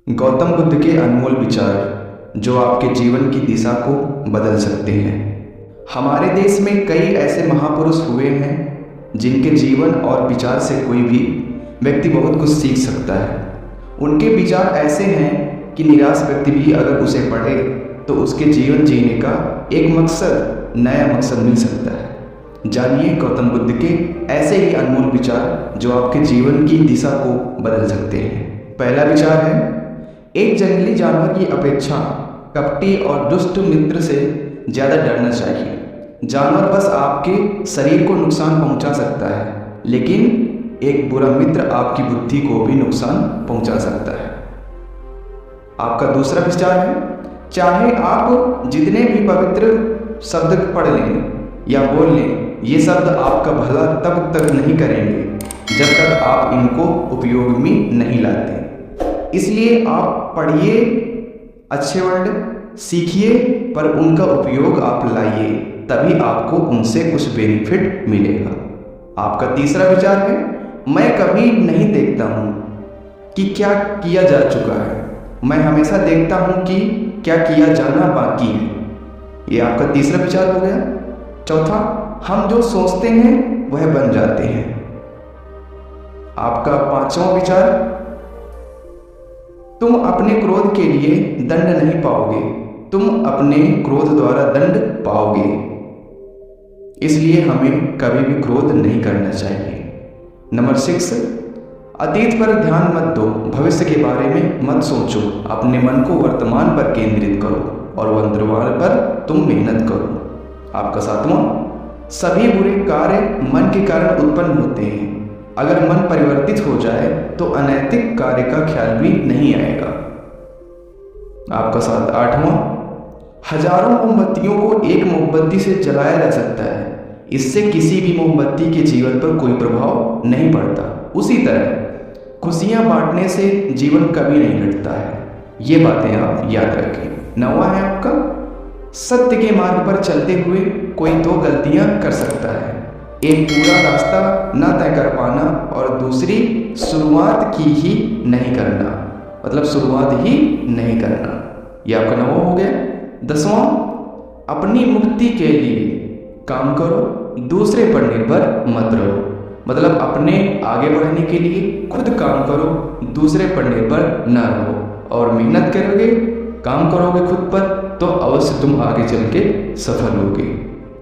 गौतम बुद्ध के अनमोल विचार जो आपके जीवन की दिशा को बदल सकते हैं। हमारे देश में कई ऐसे महापुरुष हुए हैं जिनके जीवन और विचार से कोई भी व्यक्ति बहुत कुछ सीख सकता है। उनके विचार ऐसे हैं कि निराश व्यक्ति भी अगर उसे पढ़े तो उसके जीवन जीने का एक मकसद, नया मकसद मिल सकता है। जानिए गौतम बुद्ध के ऐसे ही अनमोल विचार जो आपके जीवन की दिशा को बदल सकते हैं। पहला विचार है, एक जंगली जानवर की अपेक्षा कपटी और दुष्ट मित्र से ज़्यादा डरना चाहिए। जानवर बस आपके शरीर को नुकसान पहुंचा सकता है, लेकिन एक बुरा मित्र आपकी बुद्धि को भी नुकसान पहुंचा सकता है। आपका दूसरा विचार है, चाहे आप जितने भी पवित्र शब्द पढ़ लें या बोल लें, ये शब्द आपका भला तब तक नहीं करेंगे जब तक आप इनको उपयोग में नहीं लाते। इसलिए आप पढ़िए, अच्छे वर्ड सीखिए, पर उनका उपयोग आप लाइए, तभी आपको उनसे कुछ बेनिफिट मिलेगा। आपका तीसरा विचार है, मैं कभी नहीं देखता हूँ कि क्या किया जा चुका है, मैं हमेशा देखता हूँ कि क्या किया जाना बाकी है। ये आपका तीसरा विचार हो गया। चौथा, हम जो सोचते हैं वह बन जाते हैं। आपका पांचवा विचार, तुम अपने क्रोध के लिए दंड नहीं पाओगे, तुम अपने क्रोध द्वारा दंड पाओगे। इसलिए हमें कभी भी क्रोध नहीं करना चाहिए। नंबर 6, अतीत पर ध्यान मत दो, भविष्य के बारे में मत सोचो, अपने मन को वर्तमान पर केंद्रित करो और वर्तमान पर तुम मेहनत करो। आपका 7वां, सभी बुरे कार्य मन के कारण उत्पन्न होते हैं। अगर मन परिवर्तित हो जाए तो अनैतिक कार्य का ख्याल भी नहीं आएगा। आपका 8वां, हजारों मोमबत्तियों को एक मोमबत्ती से जलाया जा सकता है, इससे किसी भी मोमबत्ती के जीवन पर कोई प्रभाव नहीं पड़ता। उसी तरह खुशियां बांटने से जीवन कभी नहीं घटता है। ये बातें आप याद रखें। 9वां है आपका, सत्य के मार्ग पर चलते हुए कोई 2 गलतियां कर सकता है। एक पूरा रास्ता न तय कर पाना और दूसरी शुरुआत की ही नहीं करना, मतलब शुरुआत ही नहीं करना। यह आपका 9वां हो गया। 10वां, अपनी मुक्ति के लिए काम करो, दूसरे पर निर्भर मत रहो। मतलब अपने आगे बढ़ने के लिए खुद काम करो, दूसरे पर निर्भर न रहो। और मेहनत करोगे, काम करोगे खुद पर, तो अवश्य तुम आगे चल के सफल होगे।